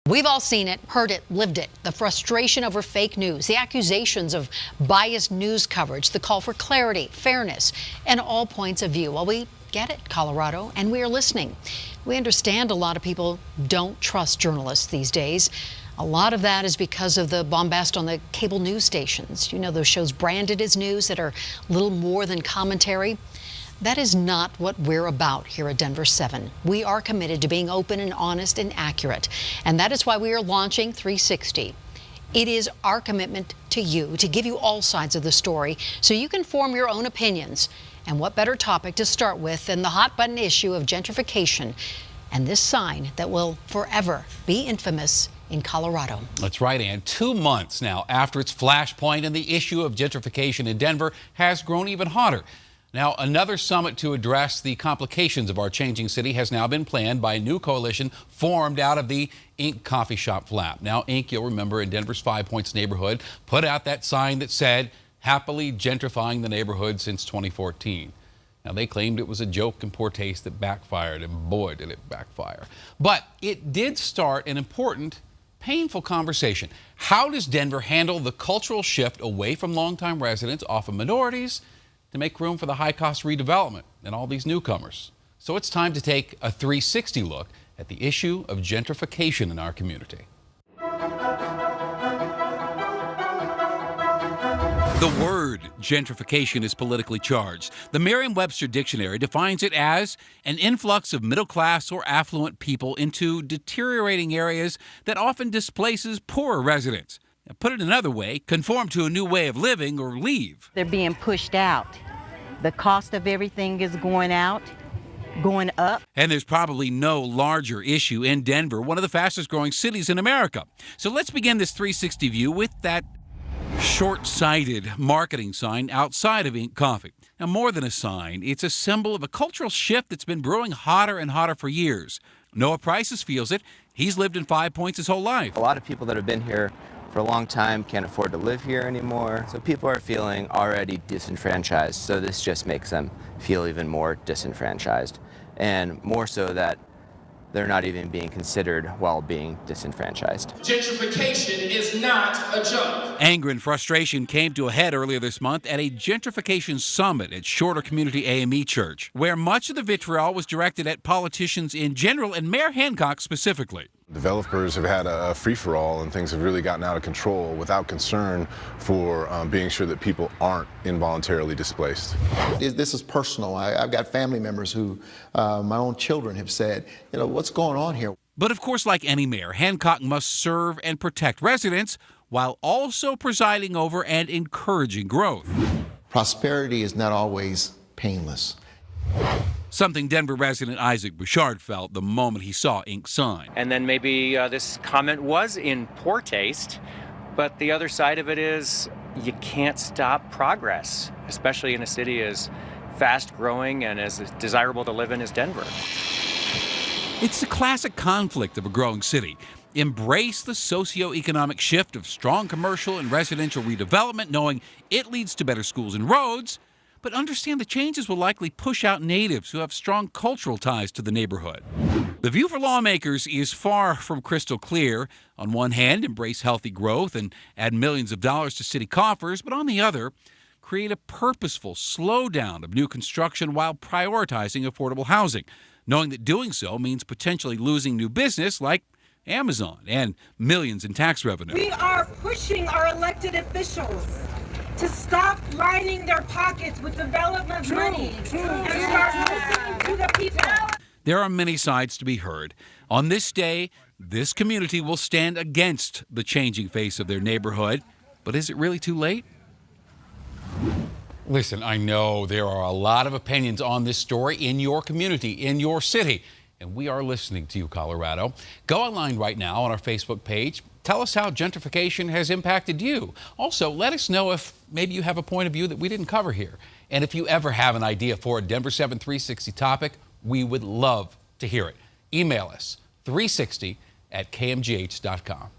We've all seen it, heard it, lived it. The frustration over fake news, the accusations of biased news coverage, the call for clarity, fairness, and all points of view. Well, we get it, Colorado, and we are listening. We understand a lot of people don't trust journalists these days. A lot of that is because of the bombast on the cable news stations. You know, those shows branded as news that are little more than commentary. That is not what we're about here at Denver 7. We are committed to being open and honest and accurate. And that is why we are launching 360. It is our commitment to you to give you all sides of the story so you can form your own opinions. And what better topic to start with than the hot button issue of gentrification and this sign that will forever be infamous in Colorado. That's right, Ann. 2 months now after its flashpoint, and the issue of gentrification in Denver has grown even hotter. Now, another summit to address the complications of our changing city has now been planned by a new coalition formed out of the Inc. coffee shop flap. Now, Inc., you'll remember, in Denver's 5 Points neighborhood, put out that sign that said, happily gentrifying the neighborhood since 2014. Now, they claimed it was a joke in poor taste that backfired, and boy, did it backfire. But it did start an important, painful conversation. How does Denver handle the cultural shift away from longtime residents, often minorities, to make room for the high-cost redevelopment and all these newcomers? So it's time to take a 360 look at the issue of gentrification in our community. The word gentrification is politically charged. The Merriam-Webster Dictionary defines it as an influx of middle-class or affluent people into deteriorating areas that often displaces poorer residents. Now, put it another way, conform to a new way of living or leave. They're being pushed out. The cost of everything is going up. And there's probably no larger issue in Denver, one of the fastest-growing cities in America. So let's begin this 360 view with that short-sighted marketing sign outside of Inc. Coffee. Now, more than a sign, it's a symbol of a cultural shift that's been brewing hotter and hotter for years. Noah Prices feels it. He's lived in 5 Points his whole life. A lot of people that have been here for a long time can't afford to live here anymore. So people are feeling already disenfranchised. So this just makes them feel even more disenfranchised. And more so that they're not even being considered while being disenfranchised. Gentrification is not a joke. Anger and frustration came to a head earlier this month at a gentrification summit at Shorter Community AME Church, where much of the vitriol was directed at politicians in general and Mayor Hancock specifically. Developers have had a free-for-all, and things have really gotten out of control without concern for being sure that people aren't involuntarily displaced. This is personal. I've got family members who, my own children have said, you know, what's going on here? But of course, like any mayor, Hancock must serve and protect residents while also presiding over and encouraging growth. Prosperity is not always painless. Something Denver resident Isaac Bouchard felt the moment he saw Inc.'s sign. And then maybe this comment was in poor taste, but the other side of it is you can't stop progress, especially in a city as fast-growing and as desirable to live in as Denver. It's the classic conflict of a growing city. Embrace the socioeconomic shift of strong commercial and residential redevelopment, knowing it leads to better schools and roads, but understand the changes will likely push out natives who have strong cultural ties to the neighborhood. The view for lawmakers is far from crystal clear. On one hand, embrace healthy growth and add millions of dollars to city coffers, but on the other, create a purposeful slowdown of new construction while prioritizing affordable housing, knowing that doing so means potentially losing new business like Amazon and millions in tax revenue. We are pushing our elected officials to stop lining their pockets with development money and start listening to the people. There are many sides to be heard. On this day, this community will stand against the changing face of their neighborhood. But is it really too late? Listen, I know there are a lot of opinions on this story in your community, in your city, and we are listening to you, Colorado. Go online right now on our Facebook page. Tell us how gentrification has impacted you. Also, let us know if maybe you have a point of view that we didn't cover here. And if you ever have an idea for a Denver 7 360 topic, we would love to hear it. Email us 360@kmgh.com.